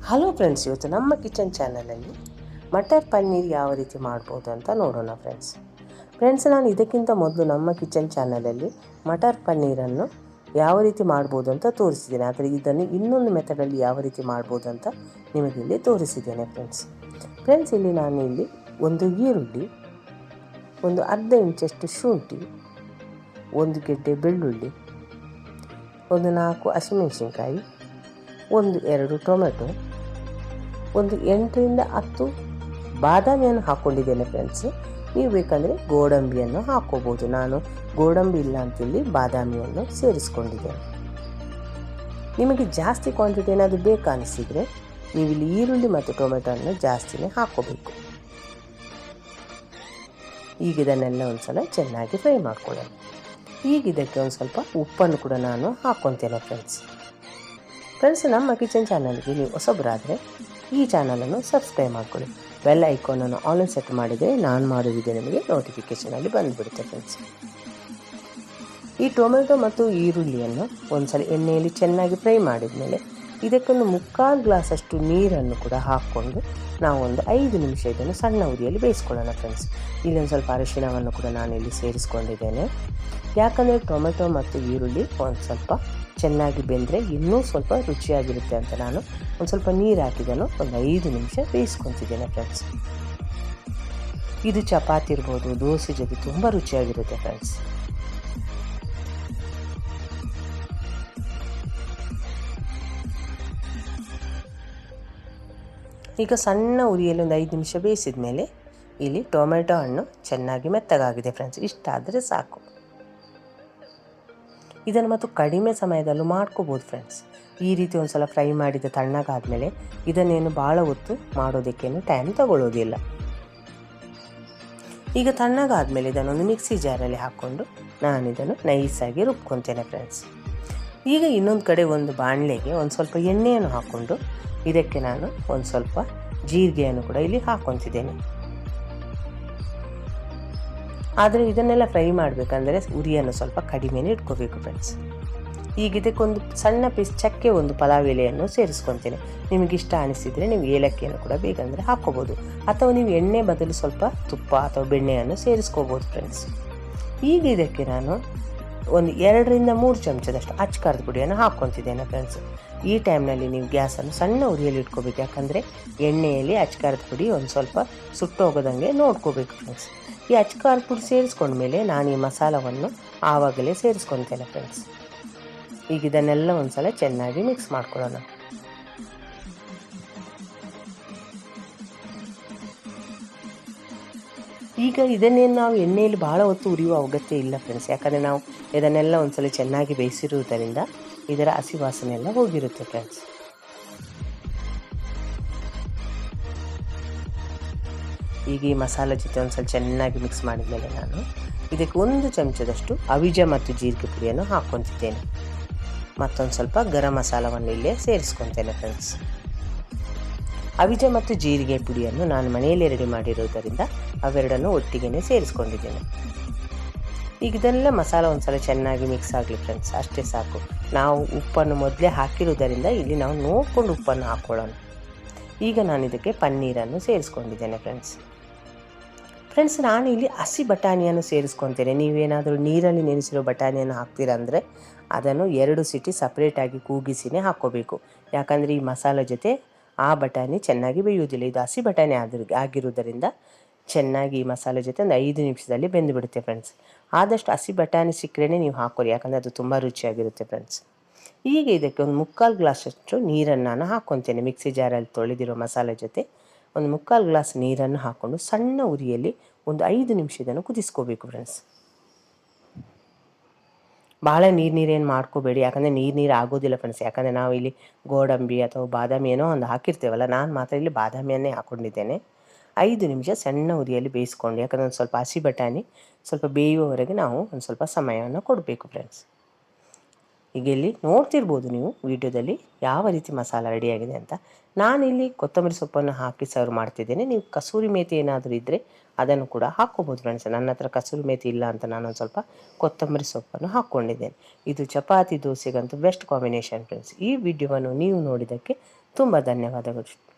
Hello friends, ಇವತ್ತು ನಮ್ಮ kitchen ಚಾನಲಲ್ಲಿ ಮಟರ್ ಪನ್ನೀರ್ ಯಾವ ರೀತಿ ಮಾಡ್ಬೋದು ಅಂತ ನೋಡೋಣ ಫ್ರೆಂಡ್ಸ್, ನಾನು ಇದಕ್ಕಿಂತ ಮೊದಲು ನಮ್ಮ ಕಿಚನ್ ಚಾನಲಲ್ಲಿ ಮಟರ್ ಪನ್ನೀರನ್ನು ಯಾವ ರೀತಿ ಮಾಡ್ಬೋದು ಅಂತ ತೋರಿಸಿದ್ದೇನೆ. ಆದರೆ ಇದನ್ನು ಇನ್ನೊಂದು ಮೆಥಡಲ್ಲಿ ಯಾವ ರೀತಿ ಮಾಡ್ಬೋದು ಅಂತ ನಿಮಗೆ ಇಲ್ಲಿ ತೋರಿಸಿದ್ದೇನೆ ಫ್ರೆಂಡ್ಸ್, ಇಲ್ಲಿ ನಾನು ಇಲ್ಲಿ ಒಂದು ಈರುಳ್ಳಿ, ಒಂದು ಅರ್ಧ ಇಂಚಷ್ಟು ಶುಂಠಿ, ಒಂದು ಗೆಡ್ಡೆ ಬೆಳ್ಳುಳ್ಳಿ, ಒಂದು 4 ಹಸಿಮೆಣಸಿನ್ಕಾಯಿ, 1-2 ಟೊಮೆಟೊ, ಒಂದು 8ರಿಂದ 10 ಬಾದಾಮಿಯನ್ನು ಹಾಕ್ಕೊಂಡಿದ್ದೇನೆ ಫ್ರೆಂಡ್ಸ್. ನೀವು ಬೇಕಂದರೆ ಗೋಡಂಬಿಯನ್ನು ಹಾಕ್ಕೋಬೋದು. ನಾನು ಗೋಡಂಬಿ ಇಲ್ಲ ಅಂತೇಳಿ ಬಾದಾಮಿಯನ್ನು ಸೇರಿಸ್ಕೊಂಡಿದ್ದೇನೆ. ನಿಮಗೆ ಜಾಸ್ತಿ ಕ್ವಾಂಟಿಟಿ ಏನಾದರೂ ಬೇಕು ಅನಿಸಿದರೆ ನೀವಿಲ್ಲಿ ಈರುಳ್ಳಿ ಮತ್ತು ಟೊಮೆಟೊವನ್ನು ಜಾಸ್ತಿನೇ ಹಾಕ್ಕೋಬೇಕು. ಈಗ ಇದನ್ನೆಲ್ಲ ಒಂದು ಸಲ ಚೆನ್ನಾಗಿ ಫ್ರೈ ಮಾಡ್ಕೊಳ್ಳೋಣ. ಈಗ ಇದಕ್ಕೆ ಒಂದು ಸ್ವಲ್ಪ ಉಪ್ಪನ್ನು ಕೂಡ ನಾನು ಹಾಕ್ಕೊತೇನೆ ಫ್ರೆಂಡ್ಸ್, ನಮ್ಮ ಕಿಚನ್ ಚಾನಲ್ಗೆ ನೀವು ಹೊಸಬರಾದರೆ ಈ ಚಾನಲನ್ನು ಸಬ್ಸ್ಕ್ರೈಬ್ ಮಾಡ್ಕೊಳ್ಳಿ. ಬೆಲ್ ಐಕಾನನ್ನು ಆನ್ಲೈನ್ ಸೆಟ್ ಮಾಡಿದರೆ ನಾನು ಮಾಡುವುದೇ ನಿಮಗೆ ನೋಟಿಫಿಕೇಷನಲ್ಲಿ ಬಂದುಬಿಡುತ್ತೆ ಫ್ರೆಂಡ್ಸ್. ಈ ಟೊಮೆಟೊ ಮತ್ತು ಈರುಳ್ಳಿಯನ್ನು ಒಂದ್ಸಲ ಎಣ್ಣೆಯಲ್ಲಿ ಚೆನ್ನಾಗಿ ಫ್ರೈ ಮಾಡಿದ ಮೇಲೆ ಇದಕ್ಕೊಂದು 3/4 ಗ್ಲಾಸಷ್ಟು ನೀರನ್ನು ಕೂಡ ಹಾಕ್ಕೊಂಡು ನಾವು ಒಂದು 5 ನಿಮಿಷ ಇದನ್ನು ಸಣ್ಣ ಉರಿಯಲ್ಲಿ ಬೇಯಿಸ್ಕೊಳ್ಳೋಣ ಫ್ರೆಂಡ್ಸ್. ಇಲ್ಲೊಂದು ಸ್ವಲ್ಪ ಅರಿಶಿಣವನ್ನು ಕೂಡ ನಾನು ಇಲ್ಲಿ ಸೇರಿಸ್ಕೊಂಡಿದ್ದೇನೆ. ಯಾಕಂದರೆ ಟೊಮೆಟೊ ಮತ್ತು ಈರುಳ್ಳಿ ಒಂದು ಸ್ವಲ್ಪ ಚೆನ್ನಾಗಿ ಬೆಂದರೆ ಇನ್ನೂ ಸ್ವಲ್ಪ ರುಚಿಯಾಗಿರುತ್ತೆ ಅಂತ ನಾನು ಒಂದು ಸ್ವಲ್ಪ ನೀರು ಹಾಕಿದನು ಒಂದು 5 ನಿಮಿಷ ಬೇಯಿಸ್ಕೊತಿದ್ದೇನೆ ಫ್ರೆಂಡ್ಸ್. ಇದು ಚಪಾತಿ ಇರ್ಬೋದು, ದೋಸೆ ಜೊತೆ ತುಂಬ ರುಚಿಯಾಗಿರುತ್ತೆ ಫ್ರೆಂಡ್ಸ್. ಈಗ ಸಣ್ಣ ಉರಿಯಲ್ಲಿ ಒಂದು 5 ನಿಮಿಷ ಬೇಯಿಸಿದ ಮೇಲೆ ಇಲ್ಲಿ ಟೊಮೆಟೊ ಹಣ್ಣು ಚೆನ್ನಾಗಿ ಮೆತ್ತಗಾಗಿದೆ ಫ್ರೆಂಡ್ಸ್. ಇಷ್ಟಾದರೆ ಸಾಕು. ಇದನ್ನು ಮತ್ತು ಕಡಿಮೆ ಸಮಯದಲ್ಲೂ ಮಾಡ್ಕೋಬೋದು ಫ್ರೆಂಡ್ಸ್. ಈ ರೀತಿ ಒಂದು ಸಲ ಫ್ರೈ ಮಾಡಿದ ತಣ್ಣಗಾದಮೇಲೆ ಇದನ್ನೇನು ಭಾಳ ಹೊತ್ತು ಮಾಡೋದಕ್ಕೇನು ಟೈಮ್ ತಗೊಳ್ಳೋದಿಲ್ಲ. ಈಗ ತಣ್ಣಗಾದಮೇಲೆ ಇದನ್ನೊಂದು ಮಿಕ್ಸಿ ಜಾರಲ್ಲಿ ಹಾಕ್ಕೊಂಡು ನಾನು ಇದನ್ನು ನೈಸಾಗಿ ರುಬ್ಕೊತೇನೆ ಫ್ರೆಂಡ್ಸ್. ಈಗ ಇನ್ನೊಂದು ಕಡೆ ಒಂದು ಬಾಣಲೆಗೆ ಒಂದು ಸ್ವಲ್ಪ ಎಣ್ಣೆಯನ್ನು ಹಾಕ್ಕೊಂಡು ಇದಕ್ಕೆ ನಾನು ಒಂದು ಸ್ವಲ್ಪ ಜೀರಿಗೆಯನ್ನು ಕೂಡ ಇಲ್ಲಿ ಹಾಕ್ಕೊತಿದ್ದೇನೆ. ಆದರೆ ಇದನ್ನೆಲ್ಲ ಫ್ರೈ ಮಾಡಬೇಕಂದ್ರೆ ಉರಿಯನ್ನು ಸ್ವಲ್ಪ ಕಡಿಮೆನೇ ಇಟ್ಕೋಬೇಕು ಫ್ರೆಂಡ್ಸ್. ಈಗ ಇದಕ್ಕೊಂದು ಸಣ್ಣ ಪೀಸ್ ಚಕ್ಕೆ, ಒಂದು ಪಲಾವ್ ಎಲೆಯನ್ನು ಸೇರಿಸ್ಕೊತೇನೆ. ನಿಮಗೆ ಇಷ್ಟ ಅನಿಸಿದರೆ ನೀವು ಏಲಕ್ಕಿಯನ್ನು ಕೂಡ ಬೇಕಂದರೆ ಹಾಕ್ಕೋಬೋದು, ಅಥವಾ ನೀವು ಎಣ್ಣೆ ಬದಲು ಸ್ವಲ್ಪ ತುಪ್ಪ ಅಥವಾ ಬೆಣ್ಣೆಯನ್ನು ಸೇರಿಸ್ಕೋಬೋದು ಫ್ರೆಂಡ್ಸ್. ಈಗ ಇದಕ್ಕೆ ನಾನು ಒಂದು 2ರಿಂದ 3 ಚಮಚದಷ್ಟು ಅಚ್ಚಕಾರದ ಪುಡಿಯನ್ನು ಹಾಕ್ಕೊತಿದ್ದೇನೆ ಫ್ರೆಂಡ್ಸ್. ಈ ಟೈಮ್ನಲ್ಲಿ ನೀವು ಗ್ಯಾಸನ್ನು ಸಣ್ಣ ಉರಿಯಲ್ಲಿ ಇಟ್ಕೋಬೇಕು. ಯಾಕಂದರೆ ಎಣ್ಣೆಯಲ್ಲಿ ಅಚ್ಚಕಾರದ ಪುಡಿ ಒಂದು ಸ್ವಲ್ಪ ಸುಟ್ಟೋಗೋದಂಗೆ ನೋಡ್ಕೋಬೇಕು ಫ್ರೆಂಡ್ಸ್. ಈ ಅಚ್ಚಕಾರದ ಪುಡಿ ಸೇರಿಸ್ಕೊಂಡ್ಮೇಲೆ ನಾನು ಈ ಮಸಾಲವನ್ನು ಆವಾಗಲೇ ಸೇರಿಸ್ಕೊತೇನೆ ಫ್ರೆಂಡ್ಸ್. ಈಗ ಇದನ್ನೆಲ್ಲ ಒಂದು ಸಲ ಚೆನ್ನಾಗಿ ಮಿಕ್ಸ್ ಮಾಡ್ಕೊಳ್ಳೋಣ. ಈಗ ಇದನ್ನೇನು ನಾವು ಎಣ್ಣೆಯಲ್ಲಿ ಭಾಳ ಹೊತ್ತು ಉರಿಯುವ ಅಗತ್ಯ ಇಲ್ಲ ಫ್ರೆಂಡ್ಸ್. ಯಾಕಂದರೆ ನಾವು ಇದನ್ನೆಲ್ಲ ಒಂದು ಸಲ ಚೆನ್ನಾಗಿ ಬೇಯಿಸಿರುವುದರಿಂದ ಇದರ ಹಸಿ ವಾಸನೆ ಎಲ್ಲ ಹೋಗಿರುತ್ತೆ ಫ್ರೆಂಡ್ಸ್. ಈಗ ಈ ಮಸಾಲೆ ಜೊತೆ ಒಂದು ಸ್ವಲ್ಪ ಚೆನ್ನಾಗಿ ಮಿಕ್ಸ್ ಮಾಡಿದ ಮೇಲೆ ನಾನು ಇದಕ್ಕೆ 1 ಚಮಚದಷ್ಟು ಅವಿಜ ಮತ್ತು ಜೀರಿಗೆ ಪುಡಿಯನ್ನು ಹಾಕ್ಕೊತಿದ್ದೇನೆ. ಮತ್ತೊಂದು ಸ್ವಲ್ಪ ಗರಂ ಮಸಾಲವನ್ನು ಇಲ್ಲೇ ಸೇರಿಸ್ಕೊತೇನೆ ಫ್ರೆಂಡ್ಸ್. ಅವಿಜ ಮತ್ತು ಜೀರಿಗೆ ಪುಡಿಯನ್ನು ನಾನು ಮನೆಯಲ್ಲೇ ರೆಡಿ ಮಾಡಿರೋದರಿಂದ ಅವೆರಡನ್ನು ಒಟ್ಟಿಗೆ ಸೇರಿಸ್ಕೊಂಡಿದ್ದೇನೆ. ಈಗ ಇದೆಲ್ಲ ಮಸಾಲ ಒಂದು ಸಲ ಚೆನ್ನಾಗಿ ಮಿಕ್ಸ್ ಆಗಲಿ ಫ್ರೆಂಡ್ಸ್, ಅಷ್ಟೇ ಸಾಕು. ನಾವು ಉಪ್ಪನ್ನು ಮೊದಲೇ ಹಾಕಿರುವುದರಿಂದ ಇಲ್ಲಿ ನಾವು ನೋಡಿಕೊಂಡು ಉಪ್ಪನ್ನು ಹಾಕ್ಕೊಳ್ಳೋಣ. ಈಗ ನಾನು ಇದಕ್ಕೆ ಪನ್ನೀರನ್ನು ಸೇರಿಸ್ಕೊಂಡಿದ್ದೇನೆ ಫ್ರೆಂಡ್ಸ್. ನಾನು ಇಲ್ಲಿ ಹಸಿ ಬಟಾಣಿಯನ್ನು ಸೇರಿಸ್ಕೊತೇನೆ. ನೀವೇನಾದರೂ ನೀರಲ್ಲಿ ನೆನೆಸಿರೋ ಬಟಾಣಿಯನ್ನು ಹಾಕ್ತೀರಾ ಅಂದರೆ ಅದನ್ನು 2 ಸಿಟಿ ಸಪ್ರೇಟಾಗಿ ಕೂಗಿಸಿನೇ ಹಾಕ್ಕೋಬೇಕು. ಯಾಕಂದರೆ ಈ ಮಸಾಲೆ ಜೊತೆ ಆ ಬಟಾಣಿ ಚೆನ್ನಾಗಿ ಬೇಯುವುದಿಲ್ಲ. ಇದು ಹಸಿ ಬಟಾಣಿ ಆಗಿರುವುದರಿಂದ ಚೆನ್ನಾಗಿ ಈ ಮಸಾಲೆ ಜೊತೆ ಒಂದು 5 ನಿಮಿಷದಲ್ಲಿ ಬೆಂದುಬಿಡುತ್ತೆ ಫ್ರೆಂಡ್ಸ್. ಆದಷ್ಟು ಹಸಿ ಬಟಾಣಿ ಸಿಕ್ಕರೆ ನೀವು ಹಾಕ್ಕೊಳ್ಳಿ, ಯಾಕಂದರೆ ಅದು ತುಂಬ ರುಚಿಯಾಗಿರುತ್ತೆ ಫ್ರೆಂಡ್ಸ್. ಈಗ ಇದಕ್ಕೆ ಒಂದು 3/4 ಗ್ಲಾಸಷ್ಟು ನೀರನ್ನು ನಾನು ಹಾಕ್ಕೊತೇನೆ. ಮಿಕ್ಸಿ ಜಾರಲ್ಲಿ ತೊಳೆದಿರೋ ಮಸಾಲೆ ಜೊತೆ ಒಂದು 3/4 ಗ್ಲಾಸ್ ನೀರನ್ನು ಹಾಕ್ಕೊಂಡು ಸಣ್ಣ ಉರಿಯಲ್ಲಿ ಒಂದು 5 ನಿಮಿಷ ಇದನ್ನು ಕುದಿಸ್ಕೋಬೇಕು ಫ್ರೆಂಡ್ಸ್. ಭಾಳ ನೀರೇನು ಮಾಡ್ಕೋಬೇಡಿ, ಯಾಕಂದರೆ ನೀರು ಆಗೋದಿಲ್ಲ ಫ್ರೆಂಡ್ಸ್. ಯಾಕಂದರೆ ನಾವು ಇಲ್ಲಿ ಗೋಡಂಬಿ ಅಥವಾ ಬಾದಾಮಿ ಏನೋ ಒಂದು ಹಾಕಿರ್ತೇವಲ್ಲ, ನಾನು ಮಾತ್ರ ಇಲ್ಲಿ ಬಾದಾಮಿಯನ್ನೇ ಹಾಕ್ಕೊಂಡಿದ್ದೇನೆ. 5 ನಿಮಿಷ ಸಣ್ಣ ಉರಿಯಲ್ಲಿ ಬೇಯಿಸ್ಕೊಂಡು, ಯಾಕಂದರೆ ಒಂದು ಸ್ವಲ್ಪ ಹಸಿ ಬಟಾಣಿ ಸ್ವಲ್ಪ ಬೇಯುವವರೆಗೆ ನಾವು ಒಂದು ಸ್ವಲ್ಪ ಸಮಯವನ್ನು ಕೊಡಬೇಕು ಫ್ರೆಂಡ್ಸ್. ಈಗ ಇಲ್ಲಿ ನೋಡ್ತಿರ್ಬೋದು ನೀವು ವಿಡಿಯೋದಲ್ಲಿ ಯಾವ ರೀತಿ ಮಸಾಲ ರೆಡಿಯಾಗಿದೆ ಅಂತ. ನಾನಿಲ್ಲಿ ಕೊತ್ತಂಬರಿ ಸೊಪ್ಪನ್ನು ಹಾಕಿ ಸರ್ವ್ ಮಾಡ್ತಿದ್ದೇನೆ. ನೀವು ಕಸೂರಿ ಮೇಥಿ ಏನಾದರೂ ಇದ್ದರೆ ಅದನ್ನು ಕೂಡ ಹಾಕ್ಕೋಬೋದು ಫ್ರೆಂಡ್ಸ್. ನನ್ನ ಹತ್ರ ಕಸೂರಿ ಮೇಥಿ ಇಲ್ಲ ಅಂತ ನಾನು ಒಂದು ಸ್ವಲ್ಪ ಕೊತ್ತಂಬರಿ ಸೊಪ್ಪನ್ನು ಹಾಕ್ಕೊಂಡಿದ್ದೇನೆ. ಇದು ಚಪಾತಿ ದೋಸೆಗಂತೂ ಬೆಸ್ಟ್ ಕಾಂಬಿನೇಷನ್ ಫ್ರೆಂಡ್ಸ್. ಈ ವಿಡಿಯೋವನ್ನು ನೀವು ನೋಡಿದ್ದಕ್ಕೆ ತುಂಬ ಧನ್ಯವಾದಗಳು.